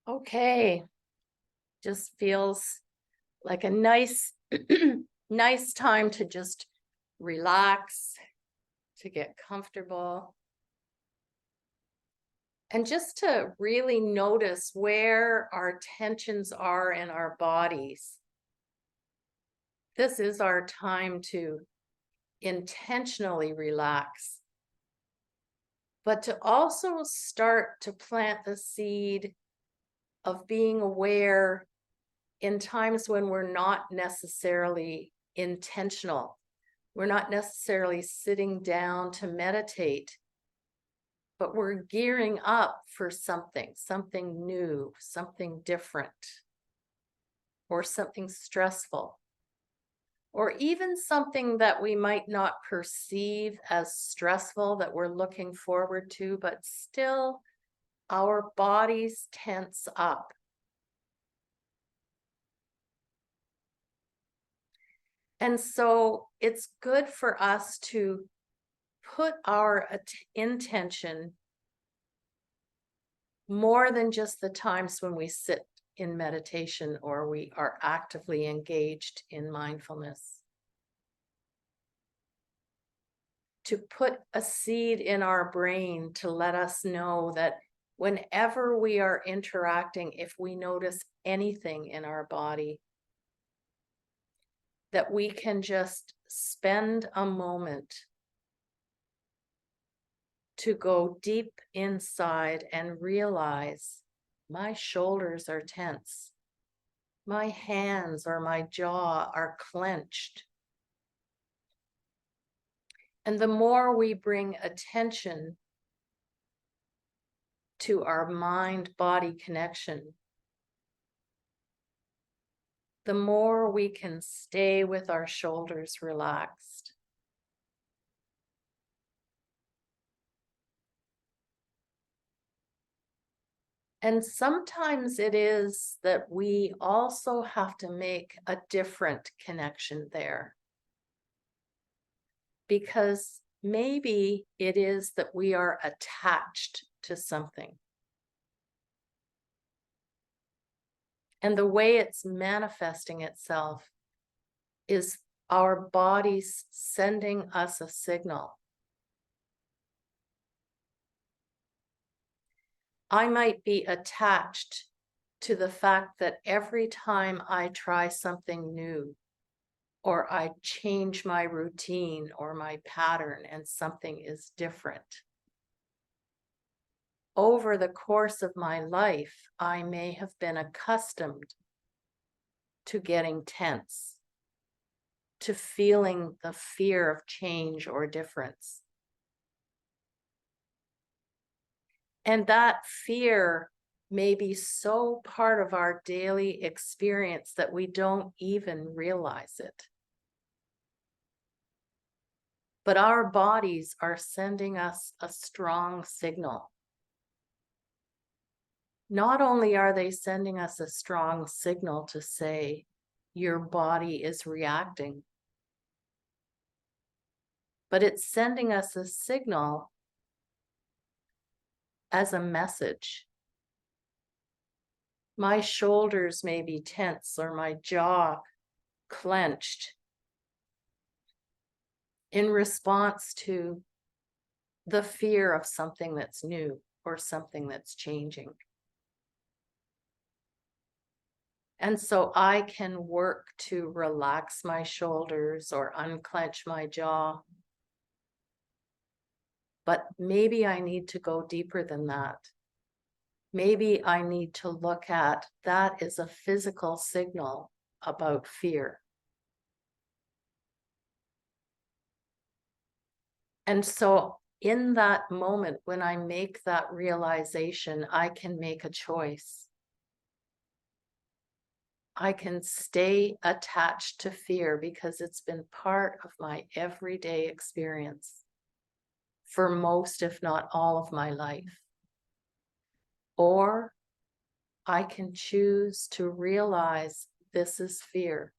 Okay, just feels like a nice, nice time to just relax, to get comfortable, and just to really notice where our tensions are in our bodies. This is our time to intentionally relax, but to also start to plant the seed of being aware in times when we're not necessarily intentional. We're not necessarily sitting down to meditate, but we're gearing up for something new, something different, or something stressful, or even something that we might not perceive as stressful that we're looking forward to, but still our bodies tense up. And so it's good for us to put our intention more than just the times when we sit in meditation or we are actively engaged in mindfulness. To put a seed in our brain to let us know that whenever we are interacting, if we notice anything in our body, that we can just spend a moment to go deep inside and realize my shoulders are tense, my hands or my jaw are clenched. And the more we bring attention to our mind-body connection, the more we can stay with our shoulders relaxed. And sometimes it is that we also have to make a different connection there. Because maybe it is that we are attached to something. And the way it's manifesting itself is our bodies sending us a signal. I might be attached to the fact that every time I try something new, or I change my routine or my pattern and something is different, over the course of my life, I may have been accustomed to getting tense, to feeling the fear of change or difference. And that fear may be so part of our daily experience that we don't even realize it. But our bodies are sending us a strong signal. Not only are they sending us a strong signal to say, your body is reacting, but it's sending us a signal as a message. My shoulders may be tense or my jaw clenched in response to the fear of something that's new or something that's changing. And so I can work to relax my shoulders or unclench my jaw. But maybe I need to go deeper than that. Maybe I need to look at that as a physical signal about fear. And so in that moment, when I make that realization, I can make a choice. I can stay attached to fear because it's been part of my everyday experience for most, if not all, of my life. Or I can choose to realize this is fear.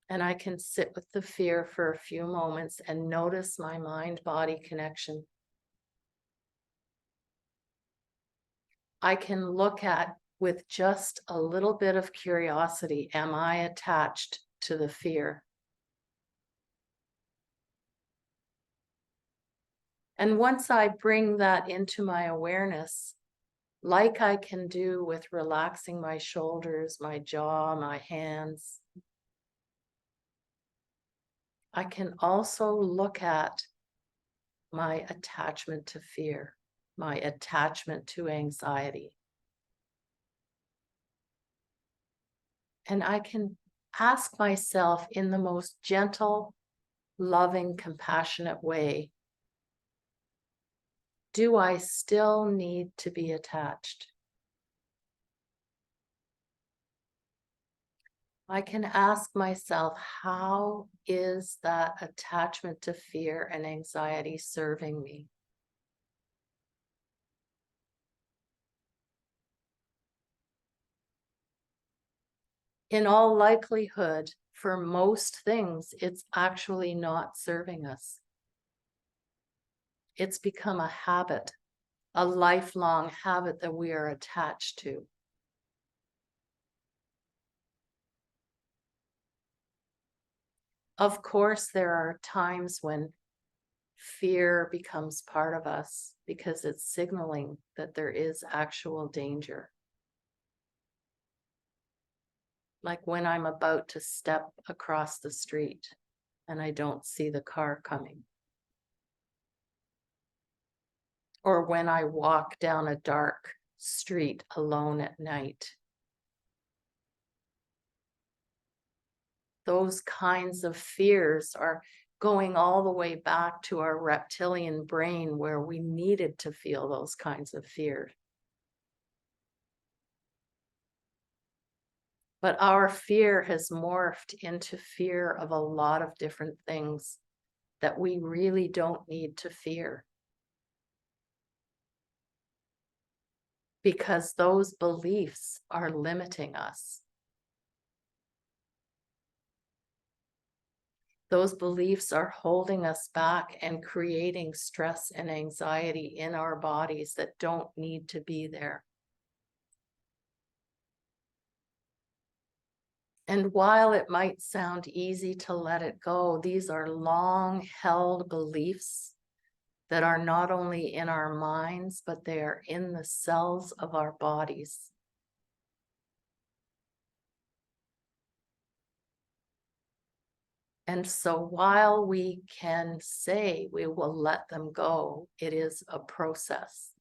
And I can sit with the fear for a few moments and notice my mind-body connection. I can look at with just a little bit of curiosity, am I attached to the fear? And once I bring that into my awareness, like I can do with relaxing my shoulders, my jaw, my hands, I can also look at my attachment to fear, my attachment to anxiety. And I can ask myself in the most gentle, loving, compassionate way, do I still need to be attached? I can ask myself, how is that attachment to fear and anxiety serving me? In all likelihood, for most things, it's actually not serving us. It's become a habit, a lifelong habit that we are attached to. Of course, there are times when fear becomes part of us because it's signaling that there is actual danger. Like when I'm about to step across the street and I don't see the car coming. Or when I walk down a dark street alone at night. Those kinds of fears are going all the way back to our reptilian brain where we needed to feel those kinds of fears. But our fear has morphed into fear of a lot of different things that we really don't need to fear. Because those beliefs are limiting us. Those beliefs are holding us back and creating stress and anxiety in our bodies that don't need to be there. And while it might sound easy to let it go, these are long-held beliefs that are not only in our minds, but they are in the cells of our bodies. And so while we can say we will let them go, it is a process.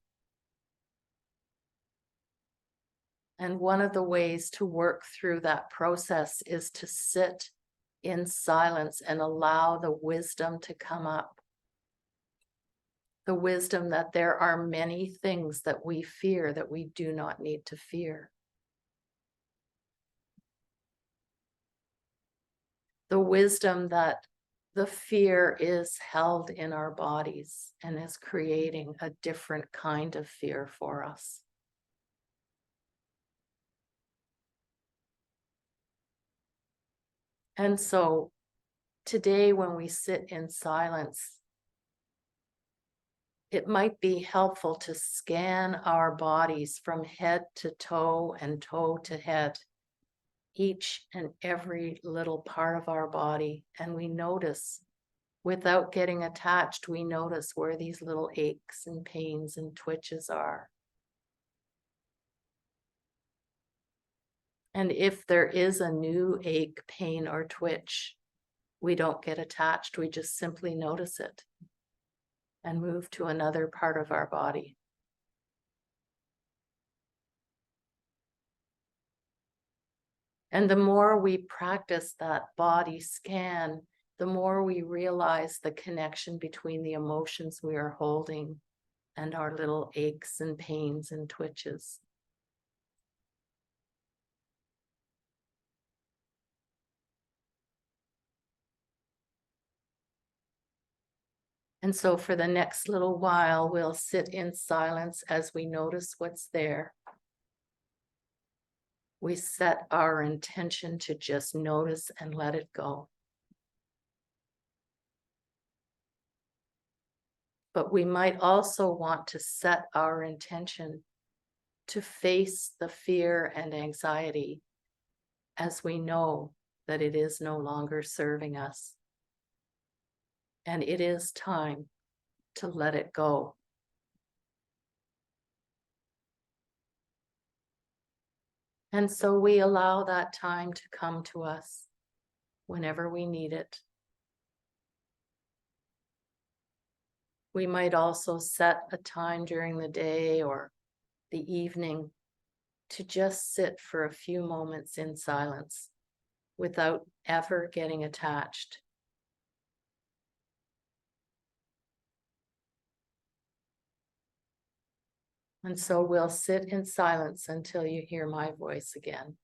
And one of the ways to work through that process is to sit in silence and allow the wisdom to come up. The wisdom that there are many things that we fear that we do not need to fear. The wisdom that the fear is held in our bodies and is creating a different kind of fear for us. And so today, when we sit in silence, it might be helpful to scan our bodies from head to toe and toe to head, each and every little part of our body. And we notice, without getting attached, we notice where these little aches and pains and twitches are. And if there is a new ache, pain, or twitch, we don't get attached. We just simply notice it and move to another part of our body. And the more we practice that body scan, the more we realize the connection between the emotions we are holding and our little aches and pains and twitches. And so for the next little while, we'll sit in silence as we notice what's there. We set our intention to just notice and let it go. But we might also want to set our intention to face the fear and anxiety as we know that it is no longer serving us. And it is time to let it go. And so we allow that time to come to us whenever we need it. We might also set a time during the day or the evening to just sit for a few moments in silence without ever getting attached. And so we'll sit in silence until you hear my voice again.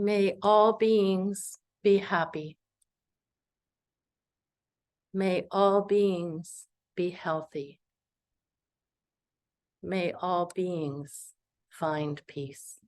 May all beings be happy. May all beings be healthy. May all beings find peace.